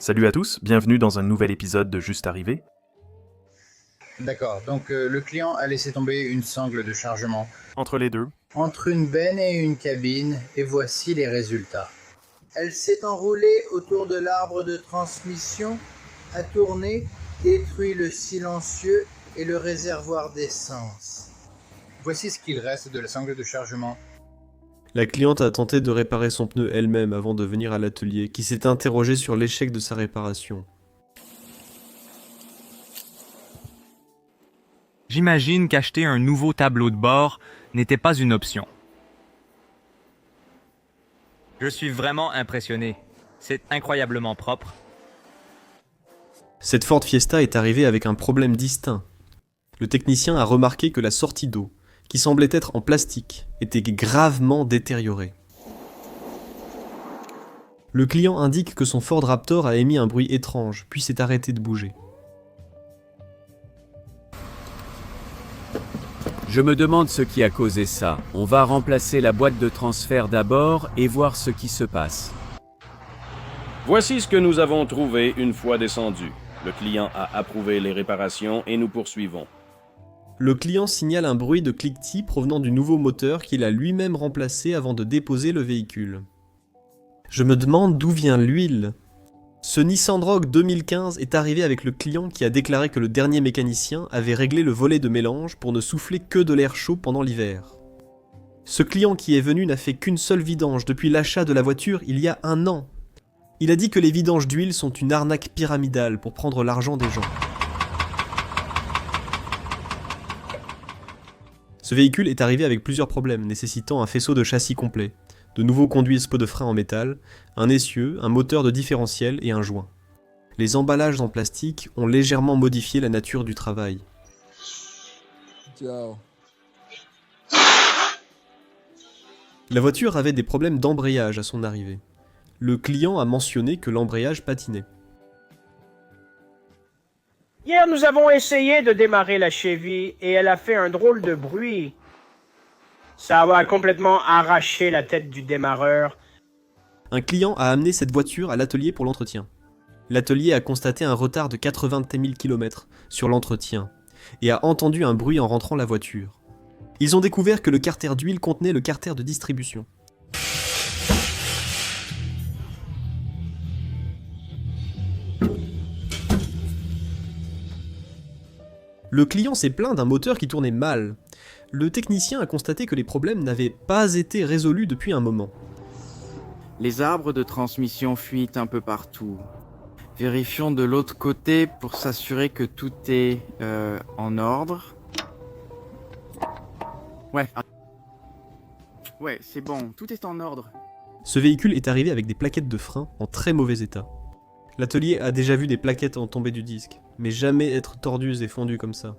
Salut à tous, bienvenue dans un nouvel épisode de Juste Arrivé. D'accord, donc le client a laissé tomber une sangle de chargement Entre les deux, entre une benne et une cabine, et voici les résultats. Elle s'est enroulée autour de l'arbre de transmission, a tourné, détruit le silencieux et le réservoir d'essence. Voici ce qu'il reste de la sangle de chargement. La cliente a tenté de réparer son pneu elle-même avant de venir à l'atelier, qui s'est interrogé sur l'échec de sa réparation. J'imagine qu'acheter un nouveau tableau de bord n'était pas une option. Je suis vraiment impressionné. C'est incroyablement propre. Cette Ford Fiesta est arrivée avec un problème distinct. Le technicien a remarqué que la sortie d'eau, qui semblait être en plastique, était gravement détériorée. Le client indique que son Ford Raptor a émis un bruit étrange, puis s'est arrêté de bouger. Je me demande ce qui a causé ça. On va remplacer la boîte de transfert d'abord et voir ce qui se passe. Voici ce que nous avons trouvé une fois descendu. Le client a approuvé les réparations et nous poursuivons. Le client signale un bruit de cliquetis provenant du nouveau moteur qu'il a lui-même remplacé avant de déposer le véhicule. Je me demande d'où vient l'huile. Ce Nissan Rogue 2015 est arrivé avec le client qui a déclaré que le dernier mécanicien avait réglé le volet de mélange pour ne souffler que de l'air chaud pendant l'hiver. Ce client qui est venu n'a fait qu'une seule vidange depuis l'achat de la voiture il y a 1 an. Il a dit que les vidanges d'huile sont une arnaque pyramidale pour prendre l'argent des gens. Ce véhicule est arrivé avec plusieurs problèmes, nécessitant un faisceau de châssis complet, de nouveaux conduits spots de frein en métal, un essieu, un moteur de différentiel et un joint. Les emballages en plastique ont légèrement modifié la nature du travail. Ciao. La voiture avait des problèmes d'embrayage à son arrivée. Le client a mentionné que l'embrayage patinait. Hier, nous avons essayé de démarrer la Chevy et elle a fait un drôle de bruit. Ça a complètement arraché la tête du démarreur. Un client a amené cette voiture à l'atelier pour l'entretien. L'atelier a constaté un retard de 80 000 km sur l'entretien et a entendu un bruit en rentrant la voiture. Ils ont découvert que le carter d'huile contenait le carter de distribution. Le client s'est plaint d'un moteur qui tournait mal. Le technicien a constaté que les problèmes n'avaient pas été résolus depuis un moment. Les arbres de transmission fuitent un peu partout. Vérifions de l'autre côté pour s'assurer que tout est en ordre. Ouais, c'est bon, tout est en ordre. Ce véhicule est arrivé avec des plaquettes de frein en très mauvais état. L'atelier a déjà vu des plaquettes en tomber du disque, mais jamais être tordues et fondues comme ça.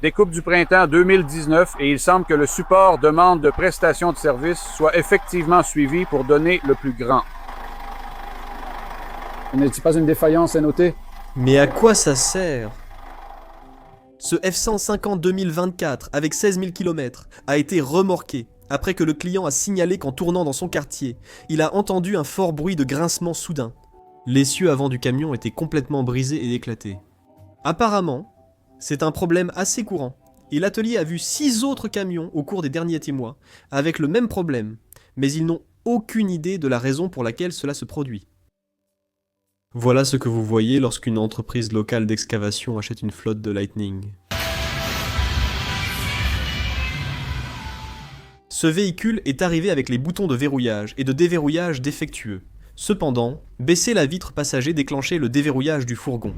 Découpe du printemps 2019 et il semble que le support demande de prestation de service soit effectivement suivi pour donner le plus grand. N'est-il pas une défaillance à noter? Mais à quoi ça sert? Ce F-150 2024 avec 16 000 km a été remorqué après que le client a signalé qu'en tournant dans son quartier, il a entendu un fort bruit de grincement soudain. L'essieu avant du camion était complètement brisé et éclaté. Apparemment, c'est un problème assez courant, et l'atelier a vu 6 autres camions au cours des derniers mois avec le même problème, mais ils n'ont aucune idée de la raison pour laquelle cela se produit. Voilà ce que vous voyez lorsqu'une entreprise locale d'excavation achète une flotte de Lightning. Ce véhicule est arrivé avec les boutons de verrouillage et de déverrouillage défectueux. Cependant, baisser la vitre passager déclenchait le déverrouillage du fourgon.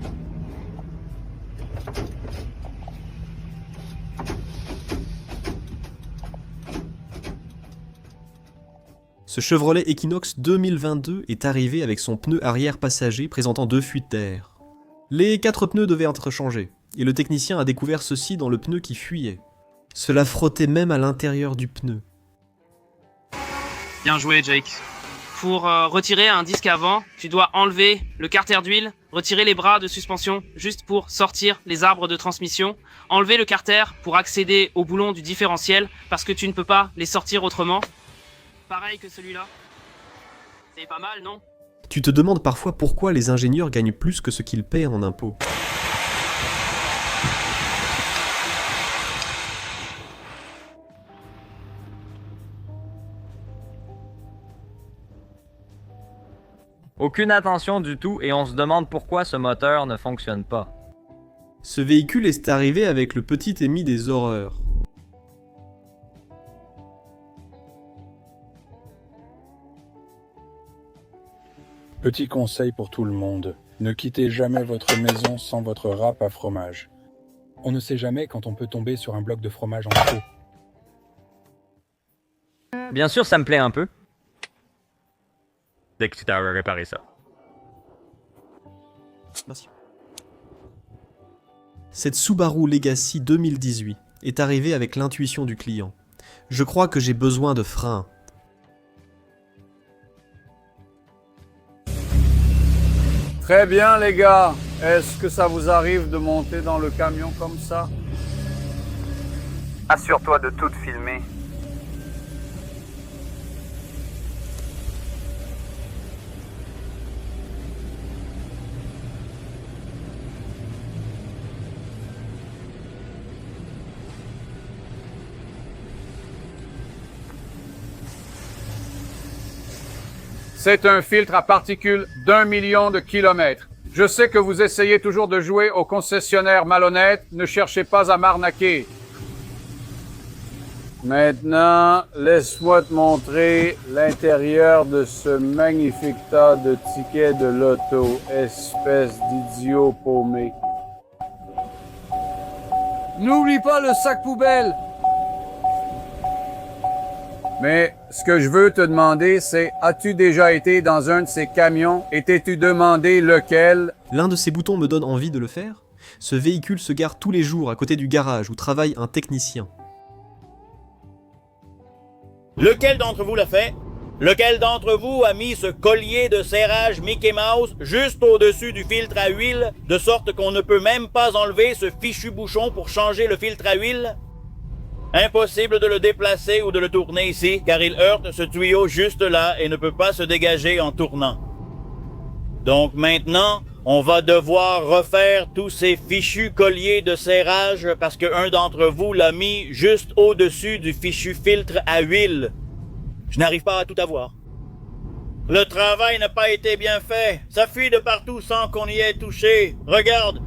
Ce Chevrolet Equinox 2022 est arrivé avec son pneu arrière passager présentant 2 fuites d'air. Les 4 pneus devaient être changés, et le technicien a découvert ceci dans le pneu qui fuyait. Cela frottait même à l'intérieur du pneu. Bien joué, Jake. Pour retirer un disque avant, tu dois enlever le carter d'huile Retirez les bras de suspension juste pour sortir les arbres de transmission. Enlevez le carter pour accéder au boulon du différentiel parce que tu ne peux pas les sortir autrement. Pareil que celui-là. C'est pas mal, non? Tu te demandes parfois pourquoi les ingénieurs gagnent plus que ce qu'ils paient en impôts. Aucune attention du tout et on se demande pourquoi ce moteur ne fonctionne pas. Ce véhicule est arrivé avec le petit émis des horreurs. Petit conseil pour tout le monde, ne quittez jamais votre maison sans votre râpe à fromage. On ne sait jamais quand on peut tomber sur un bloc de fromage en trop. Bien sûr, ça me plaît un peu. Dès que tu t'as réparé ça. Merci. Cette Subaru Legacy 2018 est arrivée avec l'intuition du client. Je crois que j'ai besoin de freins. Très bien, les gars. Est-ce que ça vous arrive de monter dans le camion comme ça? Assure-toi de tout filmer. C'est un filtre à particules d'1 million de kilomètres. Je sais que vous essayez toujours de jouer aux concessionnaires malhonnêtes. Ne cherchez pas à m'arnaquer. Maintenant, laisse-moi te montrer l'intérieur de ce magnifique tas de tickets de loto, espèce d'idiot paumé. N'oublie pas le sac poubelle! Mais ce que je veux te demander, c'est, as-tu déjà été dans un de ces camions et t'es-tu demandé lequel? L'un de ces boutons me donne envie de le faire. Ce véhicule se gare tous les jours à côté du garage où travaille un technicien. Lequel d'entre vous l'a fait? Lequel d'entre vous a mis ce collier de serrage Mickey Mouse juste au-dessus du filtre à huile, de sorte qu'on ne peut même pas enlever ce fichu bouchon pour changer le filtre à huile? Impossible de le déplacer ou de le tourner ici, car il heurte ce tuyau juste là et ne peut pas se dégager en tournant. Donc maintenant, on va devoir refaire tous ces fichus colliers de serrage parce qu'un d'entre vous l'a mis juste au-dessus du fichu filtre à huile. Je n'arrive pas à tout avoir. Le travail n'a pas été bien fait. Ça fuit de partout sans qu'on y ait touché. Regarde.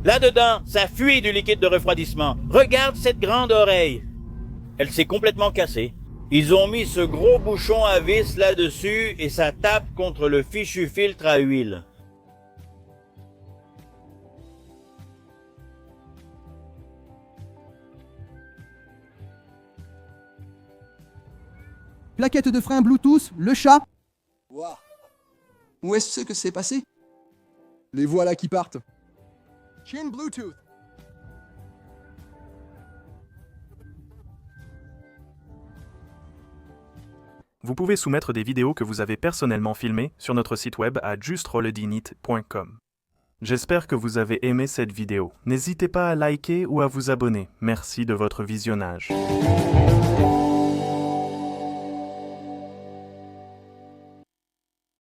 Là-dedans, ça fuit du liquide de refroidissement. Regarde cette grande oreille. Elle s'est complètement cassée. Ils ont mis ce gros bouchon à vis là-dessus et ça tape contre le fichu filtre à huile. Plaquette de frein Bluetooth, le chat. Wow. Où est-ce que c'est passé? Les voilà qui partent. Chin Bluetooth. Vous pouvez soumettre des vidéos que vous avez personnellement filmées sur notre site web à justrolledinit.com. J'espère que vous avez aimé cette vidéo. N'hésitez pas à liker ou à vous abonner. Merci de votre visionnage.